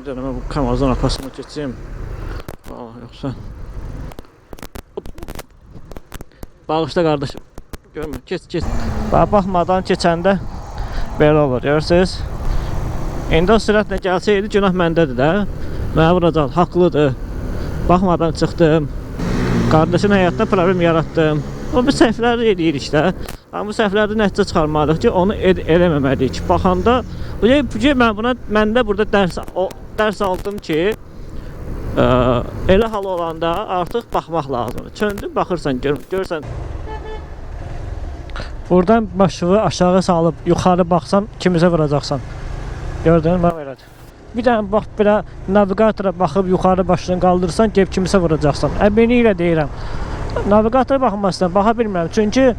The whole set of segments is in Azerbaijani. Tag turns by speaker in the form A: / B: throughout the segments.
A: Bir dənə mən bu kamerazın arxasına keçeyim. Yoxsa bağışla qardaşım. Görmür, keç. Baxmadan keçəndə belə olur, görürsünüz? İndi o sürətlə gəlsəydi günah məndədir də. Mənə vuracaq, haqlıdır. Baxmadan çıxdım. Qardaşın həyatda problem yaratdım. O bu səhvləri edirik də. Amma bu səhvlərdə nəticə çıxarmalıyıq ki, onu eləməməliyik. Baxanda məndə burada dərs aldım ki, elə hal olanda artıq baxmaq lazımdır. Çöndün, baxırsan, görürsən. Buradan başını aşağı salıb yuxarı baxsan kimizə vuracaqsan. Gördün, bax belədir. Bir dənə bax belə navigatora baxıb yuxarı başını qaldırırsan, gəlib kimisə vuracaqsan. Beni ilə deyirəm. Navigatora baxmazsan, baxa bilmirəm. Çünki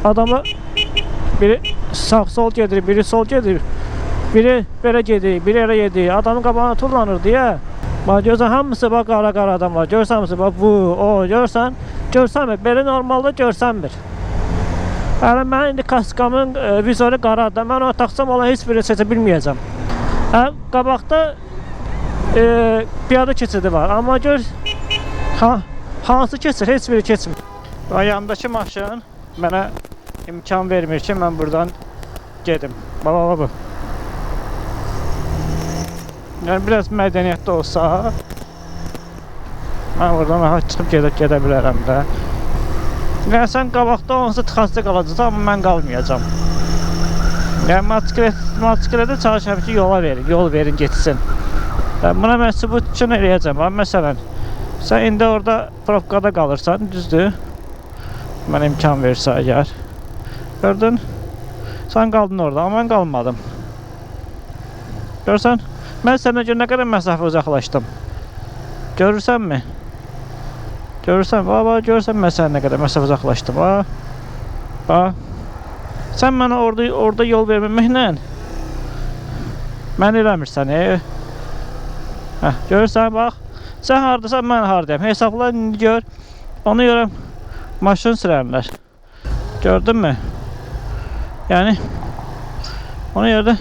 A: adamı biri sağ-sol gedir, biri sol gedir. Biri belə gedir, biri elə gedir. Adamın qabağına turlanır deyə. Bax görsən hamısı bax qara adam var. Görsən hamısı bax bu, o görsən. Görsənmir. Belə normalda görsənmir. Hələ mən indi kaskamın vizoru qaradır. Mən ona taxsam olan heç birini seçə bilməyəcəm. Qabaqda piyada keçidi var. Amma gör hansı keçir, heç biri keçmir. Yanındakı maşın mənə imkan vermir ki, mən buradan gedim. Baba bu. Yəni biraz mədəniyyətli olsa mən buradan rahat çıxıb gedə bilərəm də. Yəni sən qabaqda onsa tıxacda qalacaqsan, amma mən qalmayacam. Yəni motosikletə çalışam ki, yol verin getsin. Buna mən sübut üçün eləyəcəm. Məsələn, sən indi orada probkada qalırsan, düzdür? Mən imkan verirsə əgər. Gördün? Sən qaldın orada, amma mən qalmadım. Görürsən? Mən səndən görə nə qədər məsafə uzaqlaşdım. Görürsənmi? Görürsən, görürsən mən səndən nə qədər məsafə uzaqlaşdım. Sən mənə orada yol verməməklə mən eləmirsən. Görürsən, bax. Sən haradasan, mən haradayım. Hesabla indi gör. Onu görə maşın sürərlər. Gördünmü? Yəni ona görə də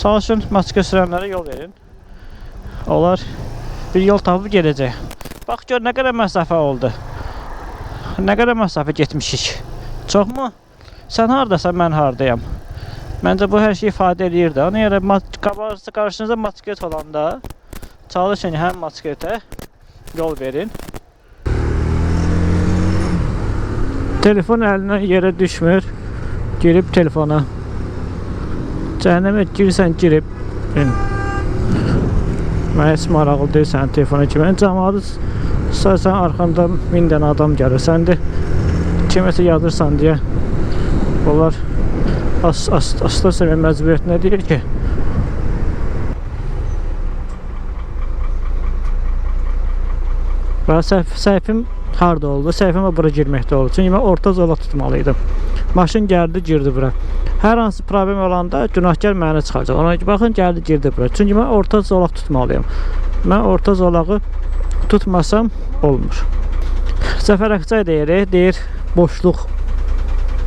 A: çalışın, motosiklet sürənlərə yol verin. Onlar bir yol tapıb gedəcək. Bax gör nə qədər məsafə oldu. Nə qədər məsafə getmişik. Çoxmu? Sən haradasan, mən haradayam. Məncə bu hər şey ifadə edir də. Ona görə qarşınızda motosiklet olanda çalışın, həm motosikletə yol verin. Telefon əlindən yerə düşmür. Girib telefona. Cəhənnəmə girsən, girib. Mən heç maraqlı deyil sənin telefona ki. Mən cəmaatı sən arxanda 1000 dənə adam gəlir. Sən də kiməsə yazırsan deyə. Onlar asla sənin məcburiyyətinə deyir ki. Və səhvim harada oldu? Səhvim bura girməkdə oldu. Çünki mən orta zolaq tutmalıydım. Maşın gəldi, girdi bura. Hər hansı problem olanda günahkar mənə çıxacaq. Ona baxın, gəldi, girdi bura. Çünki mən orta zolaq tutmalıyım. Mən orta zolağı tutmasam olmur. Zəfər Akçay deyir, boşluq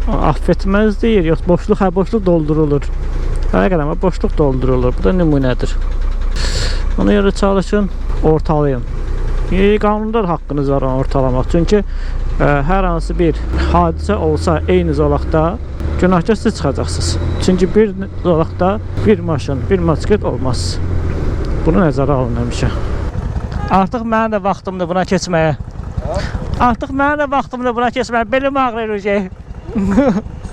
A: affetməz deyir. Yox, boşluq doldurulur. Həqiqətən boşluq doldurulur. Bu da nümunədir. Ona görə çalışın, ortalayın. Qanunda da haqqınız var onu ortalamaq. Çünki hər hansı bir hadisə olsa eyni zolaqda günahkar siz çıxacaqsınız. Çünki bir zolaqda bir maşın, bir motosiklet olmaz. Bunu nəzərə alın həmişə. Artıq mənim də vaxtımdır buna keçməyə. Artıq mənim də vaxtımdır buna keçməyə. Belim ağrıyacaq.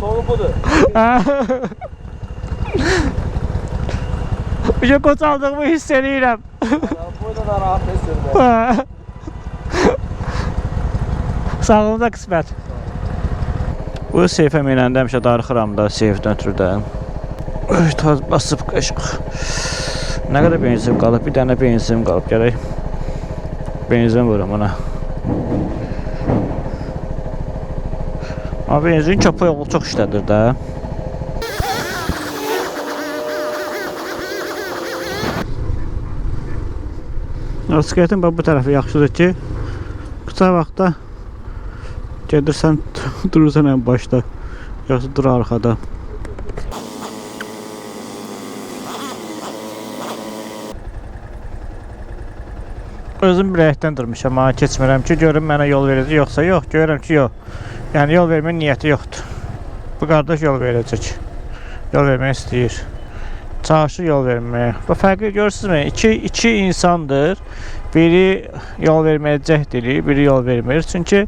B: Sonu budur.
A: Bir şey qocaldığımı hiss edirəm.
B: Burada da rahat edirəm.
A: Sağlığınıza qismət. Bu seyfə minəndə həmişə darıxıram da, seyfdən ötürü də. Taz basıb qaşıq. Nə qədər benzin qalıb? Bir dənə benzin qalıb. Gərək benzin vurum ona. Amma benzin köpək yolu çox işlədir də. Motosikletin bu tərəfi yaxşıdır ki, qısa vaxtda gedirsən, durursan ən başda, yoxsa dur arxada. Özüm biləkdən durmuşam, ha, keçmirəm ki, görüm mənə yol verici yoxsa yox, görürəm ki, yox. Yəni yol verməyin niyyəti yoxdur. Bu qardaş yol verəcək. Yol vermək istəyir. Çalışır yol verməyə. Bu fərqi görürsünüzmü? İki insandır. Biri yol verməyəcəkdir, biri yol vermir. Çünki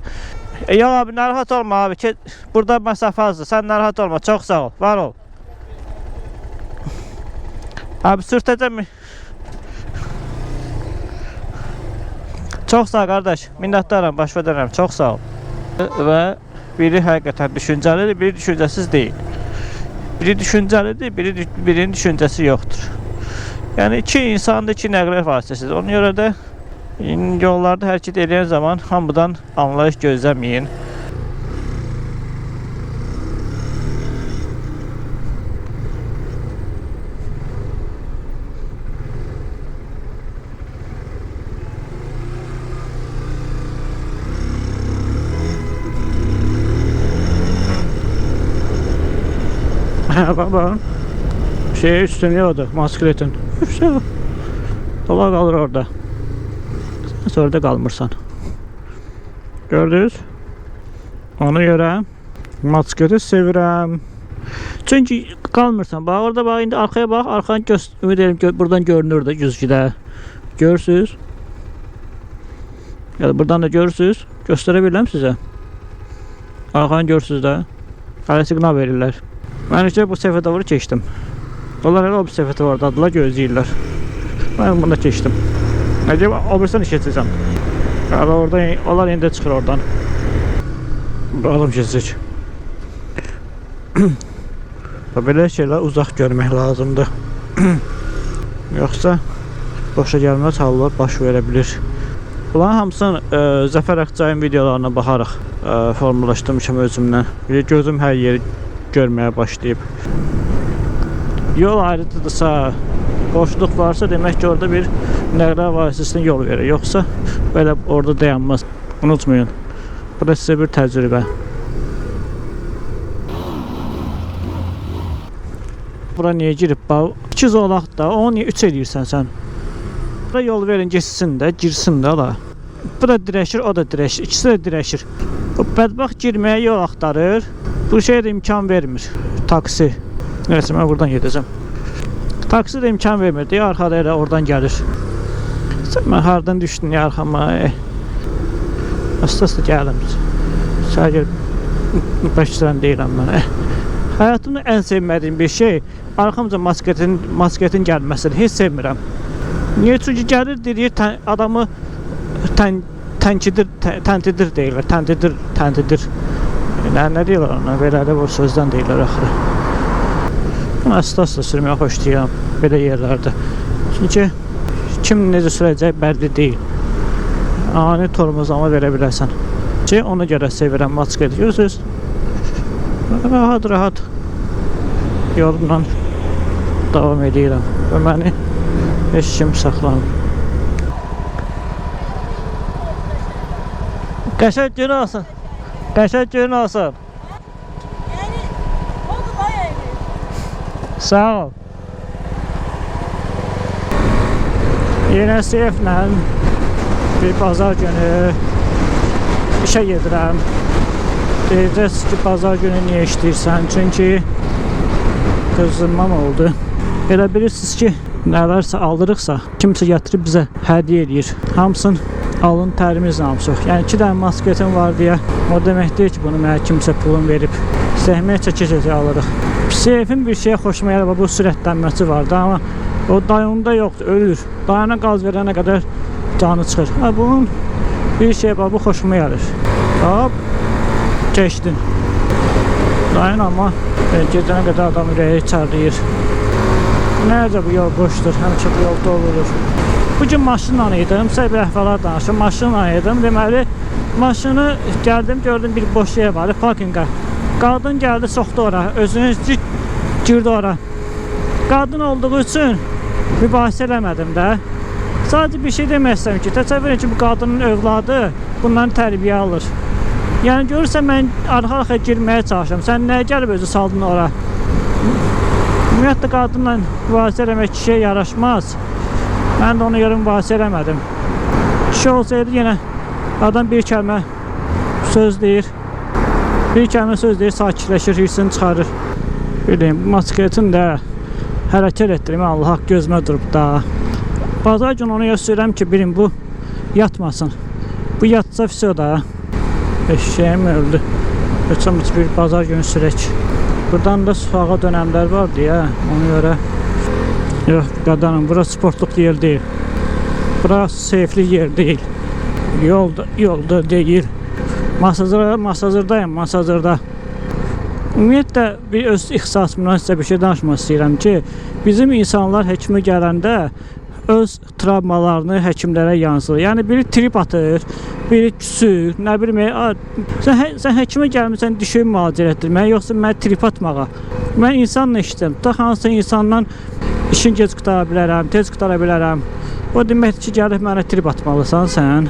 A: yox abi, narahat olma abi ki, burada məsafə azdır. Sən narahat olma, çox sağ ol, var ol. Abi sürtəcəm. Çox sağ ol qardaş, minnətdaram, baş verərəm, çox sağ ol. Və biri həqiqətən düşüncəlidir, biri düşüncəsiz deyil. Biri düşüncəlidir, birinin düşüncəsi yoxdur. Yəni iki insandır, iki nəqliyyat vasitəsidir. Ona görə də yollarda hərəkət edən zaman hamıdan anlayış gözləməyin. Baba şey üstünü odur, maskeletin. Dolar kalır orada. Sen sonra da kalmırsan. Gördünüz? Onu görə masketi sevirəm. Çünkü kalmırsan. Bak orada bak, indi arkaya bak. Arkanı ümid edelim buradan görünür de güzgüdə. Görürsünüz? Ya da buradan da görürsünüz. Göstərebilirəm sizə. Arkanı görürsünüz də. Hələ siqnal verirlər. Mən işte bu səfətəvuru keçdim. Onlar elə o bir səfətəvurdadılar, gözləyirlər. Mən bunda keçdim. Necə o birisindən keçəcəm. Orada onlar indi çıxır oradan. Buradan keçəcək. Belə şeylər uzaq görmək lazımdır. Yoxsa boşa gəlməz hallar baş verə bilir. Bunların hamısını Zəfər Akçayın videolarına baxaraq formalaşdırmışam özümdən. Gözüm hər yeri görməyə başlayıb. Yol ayrıdırsa, boşluq varsa demək ki, orada bir nəqliyyat vasitəsində yol verir. Yoxsa belə orada dayanmaz. Unutmayın. Bu da sizə bir təcrübə. Bura niyə girib? Bax, 2 zolaq da, onu niyə 3 eləyirsən sən? Bura yol verin, geçsin də, girsin də ala. Bu da dirəşir, o da dirəşir. İkisi də dirəşir. O bədbaxt girməyə yol axtarır. Bu şey də imkan vermir. Taksi. Neyse, mən buradan gedəcəm. Taksi də imkan vermir. Deyə arxada elə oradan gəlir. Mən hardan düşdün ya arxama? Asla gəlim. Sadəcə başlayıram deyirəm mən. Həyatımda ən sevmədiyim bir şey arxamca masketin gəlməsidir. Heç sevmirəm. Niyə? Çünki gəlir deyir adamı təntidir deyirlər. Təntidir. Ne diyorlar ona? Belə də bu sözdən deyirlər axırı. Mən asla sürməyə xoşlayıram belə yerlərdə. Çünki kim necə sürəcək bəlli deyil. Ani tormozlama verə bilərsən. Ona görə sevirəm masketi. Görürsünüz? Rahat yolumdan davam edirəm. Və məni heç kim saxlamır. Qəşəng gün olsun. Qəşəng gün olsun.
C: Yani oldu bayağı iyi.
A: Sağ ol. Yine Seyflə bir bazar günü işe gedirəm. Deyəcəksiniz ki, bazar günü niyə işləyirsən? Çünki qızınmam oldu. Elə bilirsiniz ki, nələrsə aldırıqsa, kimsə gətirib bizə hədiyyə edir. Hamısını alın tərimizlə almışıq. Yəni 2 dənə masketim var deyə o demək deyil ki, bunu mənə kimsə pulun verib səhməyə çəkəcək alırıq. Seyfin bir şeyə xoşuma gəlir, bu sürətlənməsi vardı, amma o dayanında yoxdur, ölür. Dayana qaz verənə qədər canı çıxır. Bunun bir şey var, bu xoşuma gəlir. Hop, keçdin. Dayan, amma gecənə qədər adam ürəyi çarlayır. Nəcə bu yol boşdur, həmişə bu yol dolulur. Bugün maşınla idim, sizə bir əhvalat danışım. Maşınla idim, deməli maşını gəldim, gördüm bir boş yer var, parkinqa. Qadın gəldi, soxdu ora, özünü girdi ora. Qadın olduğu üçün mübahisə eləmədim də. Sadəcə bir şey demək istəyirəm ki, təsəvvür edin ki, bu qadının övladı bundan tərbiyə alır. Yəni görürsən, mən arxa-arxa girməyə çalışıram. Sən nəyə gəlib özü saldın ora? Ümumiyyətlə qadınla mübahisə eləmək kişiyə yaraşmaz. Mən də ona görə mübahisə eləmədim. Kişi olsaydı yenə adam bir kəlmə söz deyir. Bir kəlmə söz deyir, sakitləşir, hirsini çıxarır. Bileyim, bu motosikletin də hərəkət etdirmə Allah haqq gözümə durub da. Bazar gün onu göstərirəm ki, bilin bu yatmasın. Bu yatsa fiso da. Eşeğim öldü. Lütfen bir bazar günü sürək. Buradan da suağa dönəmlər var deyə, ona görə. Yox, qadanım, bura sportluq yer deyil. Bura seyfli yer deyil. Yolda deyil. Masazırdayım, masazırda. Ümumiyyətlə, bir öz ixtisasımdan sizə bir şey danışmaq istəyirəm ki, bizim insanlar həkimə gələndə öz travmalarını həkimlərə yansır. Yəni biri trip atır, biri küsür, nə bilim, sən həkimə gəlmirsən dişimi müalicə etdirməyə, yoxsa mən trip atmağa. Mən insanla işləyirəm. Ta hansısa insandan işin gec qutara bilərəm, tez qutara bilərəm. O deməkdir ki, gəlib mənə trip atmalısan sən.